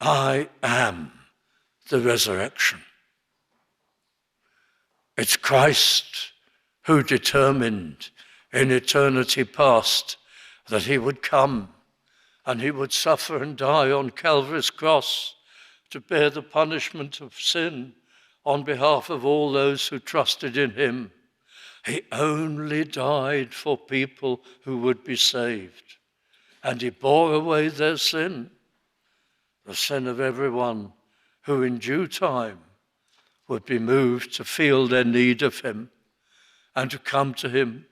I am the resurrection. It's Christ who determined in eternity past that he would come and he would suffer and die on Calvary's cross to bear the punishment of sin on behalf of all those who trusted in him. He only died for people who would be saved, and he bore away their sin, the sin of everyone who in due time would be moved to feel their need of him and to come to him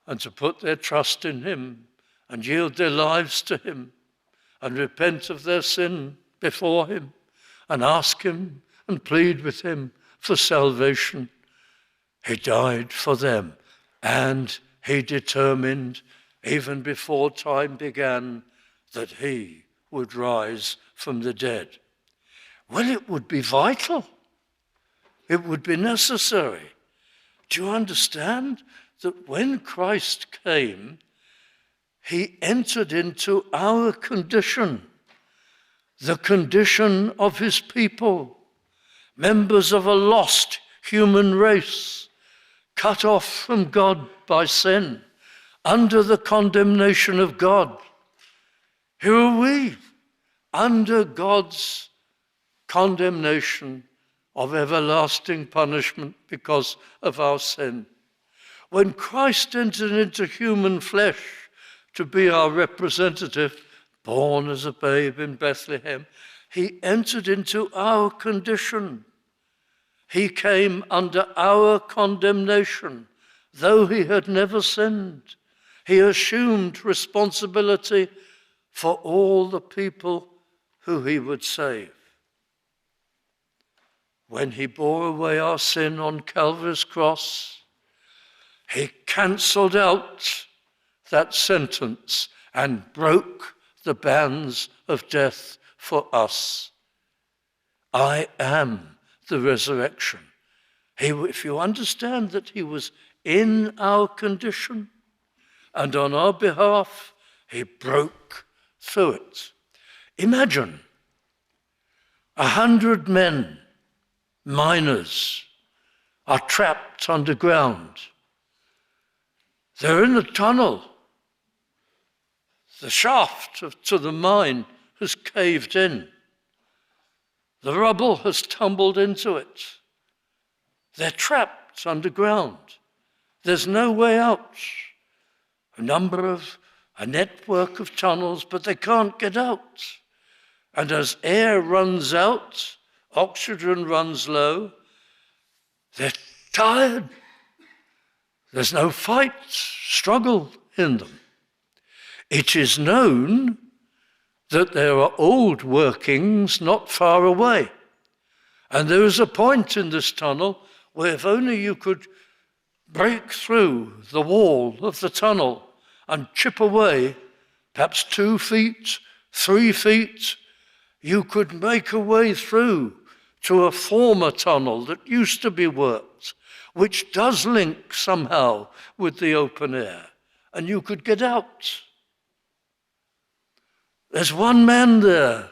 and to put their trust in him and yield their lives to him and repent of their sin before him and ask him and plead with him for salvation. He died for them, and he determined even before time began that he would rise from the dead. Well, it would be vital. It would be necessary. Do you understand that when Christ came, he entered into our condition, the condition of his people, members of a lost human race, cut off from God by sin, under the condemnation of God. Who are we? Under God's condemnation of everlasting punishment because of our sin. When Christ entered into human flesh to be our representative, born as a babe in Bethlehem, he entered into our condition. He came under our condemnation, though he had never sinned. He assumed responsibility for all the people who he would save. When he bore away our sin on Calvary's cross, he cancelled out that sentence and broke the bands of death for us. I am the resurrection. If you understand that he was in our condition and on our behalf, he broke through it. Imagine 100 men, miners, are trapped underground. They're in a tunnel. The shaft to the mine has caved in. The rubble has tumbled into it. They're trapped underground. There's no way out. A network of tunnels, but they can't get out. And as air runs out, oxygen runs low, they're tired. There's no fight, struggle in them. It is known that there are old workings not far away. And there is a point in this tunnel where if only you could break through the wall of the tunnel and chip away, perhaps 2 feet, 3 feet, you could make a way through to a former tunnel that used to be worked, which does link somehow with the open air, and you could get out. There's one man there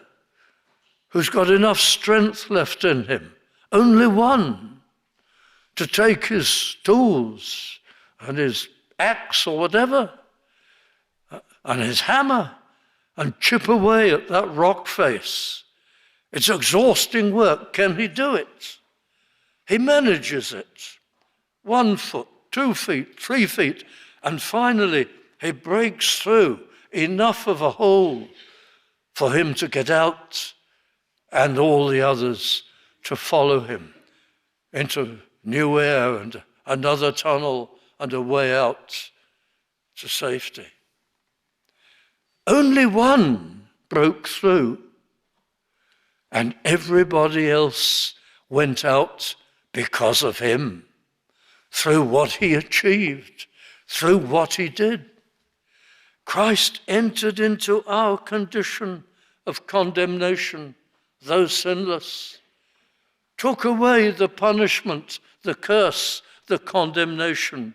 who's got enough strength left in him, only one, to take his tools and his axe or whatever, and his hammer, and chip away at that rock face. It's exhausting work. Can he do it? He manages it. 1 foot, 2 feet, 3 feet, and finally he breaks through enough of a hole for him to get out and all the others to follow him into new air and another tunnel and a way out to safety. Only one broke through, and everybody else went out because of him, through what he achieved, through what he did. Christ entered into our condition of condemnation, though sinless, took away the punishment, the curse, the condemnation,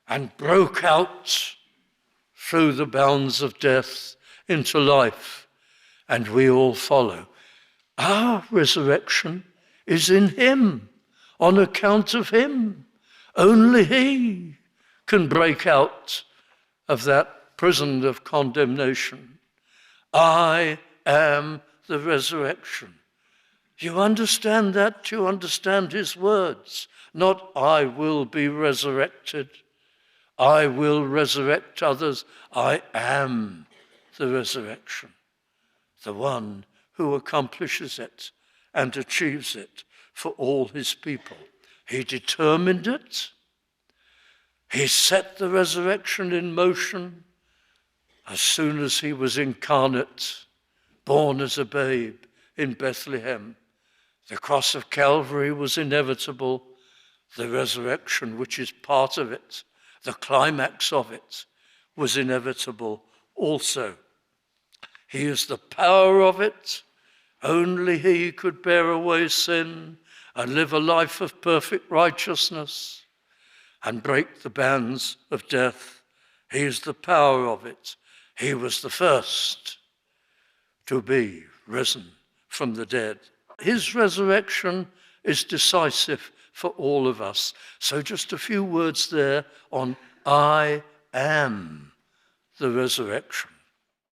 and broke out through the bounds of death into life. and we all follow. Our resurrection is in him, on account of him. Only he can break out of that prison of condemnation. I am the resurrection. You understand that? You understand his words? Not I will be resurrected. I will resurrect others. I am the resurrection. The one who accomplishes it and achieves it for all his people. He determined it. He set the resurrection in motion as soon as he was incarnate, born as a babe in Bethlehem. The cross of Calvary was inevitable. The resurrection, which is part of it, the climax of it, was inevitable also. He is the power of it. Only he could bear away sin and live a life of perfect righteousness and break the bands of death. He is the power of it. He was the first to be risen from the dead. His resurrection is decisive for all of us. So just a few words there on I am the resurrection.